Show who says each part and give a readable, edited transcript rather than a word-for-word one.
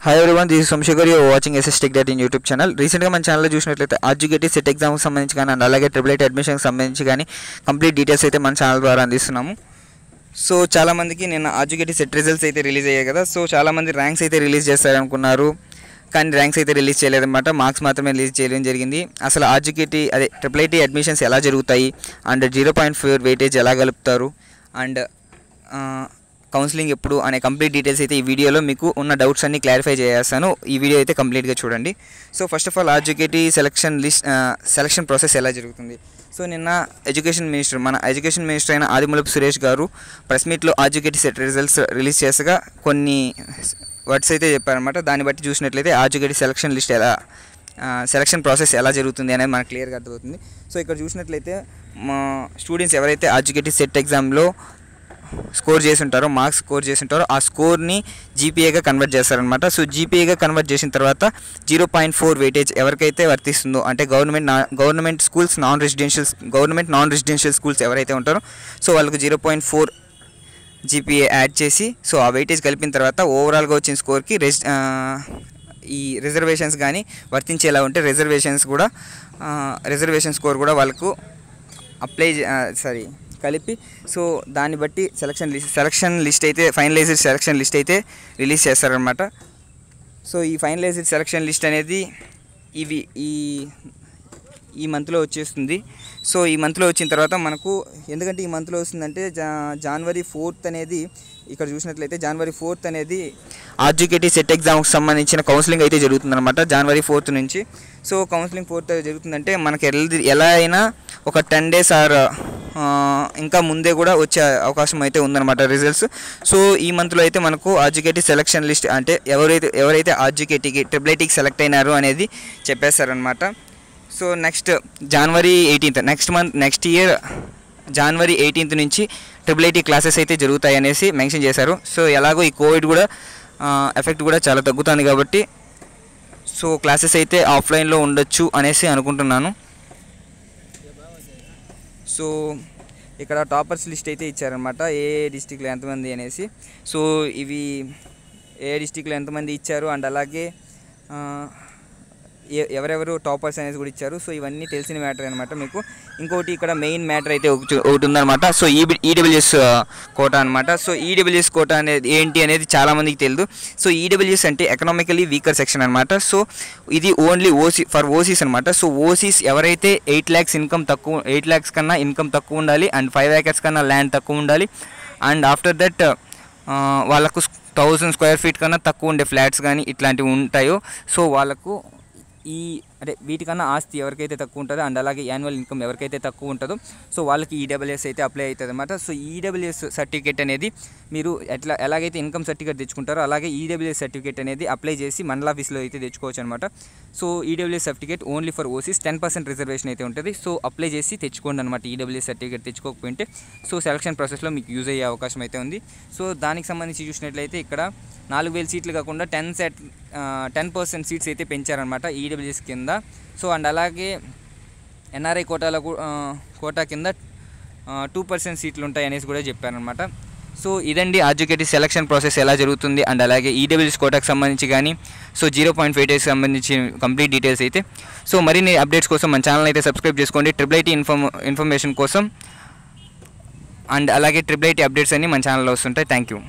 Speaker 1: Hi everyone, this is Somshekar. You are watching SS Tech That in YouTube channel. Recently మన ఛానల్లో చూసినట్లయితే RGKT set ఎగ్జామ్కి సంబంధించి కానీ అండ్ అలాగే ట్రిపుల్ అడ్మిషన్కి సంబంధించి కానీ కంప్లీట్ డీటెయిల్స్ అయితే మన ఛానల్ ద్వారా అందిస్తున్నాము. సో చాలామందికి నిన్న ఆర్జీకేటీ సెట్ రిజల్ట్స్ అయితే రిలీజ్ అయ్యాయి కదా. సో చాలామంది ర్యాంక్స్ అయితే రిలీజ్ చేస్తారనుకున్నారు, కానీ ర్యాంక్స్ అయితే రిలీజ్ చేయలేదన్నమాట. మార్క్స్ మాత్రమే రిలీజ్ చేయడం జరిగింది. అసలు ఆర్జీకేటీ అదే ట్రిపుల్ ఐటీ అడ్మిషన్స్ ఎలా జరుగుతాయి అండ్ 0.4 వెయిటేజ్ ఎలా కలుపుతారు అండ్ కౌన్సిలింగ్ ఎప్పుడు అనే కంప్లీట్ డీటెయిల్స్ అయితే ఈ వీడియోలో మీకు ఉన్న డౌట్స్ అన్ని క్లారిఫై చేస్తాను. ఈ వీడియో అయితే కంప్లీట్గా చూడండి. So first of all RGKT selection process ఎలా జరుగుతుంది. సో నిన్న మన ఎడ్యుకేషన్ మినిస్టర్ అయిన ఆదిమూలపు సురేష్ గారు ప్రెస్ మీట్లో ఆర్జీకేటీ సెట్ రిజల్ట్స్ రిలీజ్ చేసగా కొన్ని వర్డ్స్ అయితే చెప్పారనమాట. దాన్ని బట్టి చూసినట్లయితే ఆర్జీకేటీ సెలక్షన్ ప్రాసెస్ ఎలా జరుగుతుంది అనేది మనకు క్లియర్గా అర్థమవుతుంది. సో ఇక్కడ చూసినట్లయితే మా స్టూడెంట్స్ ఎవరైతే ఆర్జీకేటీ సెట్ ఎగ్జామ్లో స్కోర్ చేసి ఉంటారో, మార్క్స్ స్కోర్ చేసి ఉంటారో, ఆ స్కోర్ని జీపీఏగా కన్వర్ట్ చేస్తారనమాట. సో జీపీఏగా కన్వర్ట్ చేసిన తర్వాత 0.4 వెయిటేజ్ ఎవరికైతే వర్తిస్తుందో, అంటే గవర్నమెంట్ నాన్ రెసిడెన్షియల్ స్కూల్స్ ఎవరైతే ఉంటారో సో వాళ్ళకి 0.4 జీపీఏ యాడ్ చేసి సో ఆ వెయిటేజ్ కలిపిన తర్వాత ఓవరాల్గా వచ్చిన స్కోర్కి ఈ రిజర్వేషన్స్ కానీ వర్తించేలా ఉంటే రిజర్వేషన్ స్కోర్ కూడా వాళ్ళకు కలిపి సో దాన్ని బట్టి సెలక్షన్ లిస్ట్ అయితే ఫైనలైజ్డ్ సెలక్షన్ లిస్ట్ అయితే రిలీజ్ చేస్తారనమాట. సో ఈ ఫైనలైజ్డ్ సెలక్షన్ లిస్ట్ అనేది ఈ మంత్లో వచ్చేస్తుంది. సో ఈ మంత్లో వచ్చిన తర్వాత మనకు ఎందుకంటే ఈ మంత్లో వస్తుందంటే జనవరి 4th అనేది ఇక్కడ చూసినట్లయితే జనవరి 4th అనేది ఆర్జీకేటీ సెట్ ఎగ్జామ్కి సంబంధించిన కౌన్సిలింగ్ అయితే జరుగుతుందన్నమాట. జనవరి 4th నుంచి సో కౌన్సిలింగ్ 4th జరుగుతుందంటే మనకి ఎలా అయినా ఒక 10 days ఆర్ ఇంకా ముందే కూడా వచ్చే అవకాశం అయితే ఉందన్నమాట రిజల్ట్స్. సో ఈ మంత్లో అయితే మనకు ఆర్జీకేటీ సెలక్షన్ లిస్ట్ అంటే ఎవరైతే ఆర్జీకేటీకి ట్రిపుల్ ఐటీకి సెలెక్ట్ అయినారు అనేది చెప్పేస్తారనమాట. సో జనవరి 18th నెక్స్ట్ ఇయర్ జనవరి 18th నుంచి ట్రిపుల్ ఐటీ క్లాసెస్ అయితే జరుగుతాయి అనేసి మెన్షన్ చేశారు. సో ఎలాగో ఈ కోవిడ్ కూడా ఎఫెక్ట్ కూడా చాలా తగ్గుతుంది కాబట్టి సో క్లాసెస్ అయితే ఆఫ్లైన్లో ఉండొచ్చు అనేసి అనుకుంటున్నాను. సో ఇక్కడ టాపర్స్ లిస్ట్ అయితే ఇచ్చారనమాట, ఏ డిస్టిక్లో ఎంతమంది అనేసి. సో ఇవి ఏ డిస్టిక్లో ఎంతమంది ఇచ్చారు అండ్ అలాగే ఎవరెవరు టాపర్స్ అనేది కూడా ఇచ్చారు. సో ఇవన్నీ తెలిసిన మ్యాటర్ అనమాట మీకు. ఇంకోటి ఇక్కడ మెయిన్ మ్యాటర్ అయితే ఒకటి ఉందన్నమాట. సో ఈడబ్ల్యూఎస్ కోటా అనమాట. సో ఈడబ్ల్యూఎస్ కోటా అనేది ఏంటి అనేది చాలామందికి తెలియదు. సో ఈడబ్ల్యూఎస్ అంటే ఎకనామికలీ వీకర్ సెక్షన్ అనమాట. సో ఇది ఓన్లీ ఓసీస్ అనమాట. సో ఓసీస్ ఎవరైతే 8 lakhs కన్నా ఇన్కమ్ తక్కువ ఉండాలి అండ్ 5 acres కన్నా ల్యాండ్ తక్కువ ఉండాలి అండ్ ఆఫ్టర్ దట్ వాళ్ళకు 1000 square feet కన్నా తక్కువ ఉండే ఫ్లాట్స్ కానీ ఇట్లాంటివి ఉంటాయో సో వాళ్ళకు వీటికన్నా ఆస్తి ఎవరికైతే తక్కువ ఉంటుందో అండ్ అలాగే యాన్యువల్ ఇన్కమ్ ఎవరికైతే తక్కువ ఉంటుందో సో వాళ్ళకి ఈడబ్ల్యూఎస్ అయితే అప్లై అవుతుంది అనమాట. సో ఈడబ్ల్యూఎస్ సర్టిఫికేట్ అనేది మీరు ఎలాగైతే ఇన్కమ్ సర్టిఫికేట్ తెచ్చుకుంటారో అలాగే ఈడబ్ల్యూఎస్ సర్టిఫికేట్ అనేది అప్లై చేసి మండల ఆఫీస్లో అయితే తెచ్చుకోవచ్చు అనమాట. So EWS certificate only for OCs 10% reservation అయితే ఉంటుంది. సో అప్లై చేసి తెచ్చుకోండి అనమాట. ఈడబ్ల్యూఎస్ సర్టిఫికేట్ తెచ్చుకోకపోతే సో సెలక్షన్ ప్రాసెస్లో మీకు యూజ్ అయ్యే అవకాశం అయితే ఉంది. సో దానికి సంబంధించి చూసినట్లయితే ఇక్కడ 4000 సీట్లు కాకుండా 10% సీట్స్ అయితే పెంచారనమాట ఈడబ్ల్యూఎస్ కింద. సో అండ్ అలాగే ఎన్ఆర్ఐ కోటా కింద 2% సీట్లు ఉంటాయి అనేసి కూడా చెప్పారనమాట. సో ఇదండి ఆర్జీకేటీ సెలక్షన్ ప్రాసెస్ ఎలా జరుగుతుంది అండ్ అలాగే ఈడబ్ల్యూఎస్ కోటాకి సంబంధించి కానీ సో 0.5 సంబంధించి కంప్లీట్ డీటెయిల్స్ అయితే. సో మరిన్ని అప్డేట్స్ కోసం మన ఛానల్ అయితే సబ్స్క్రైబ్ చేసుకోండి. ట్రిపుల్ ఐటీ ఇన్ఫర్మేషన్ కోసం అండ్ అలాగే ట్రిపుల్ ఐటీ అప్డేట్స్ అన్ని మన ఛానల్లో వస్తుంటాయి. Thank you.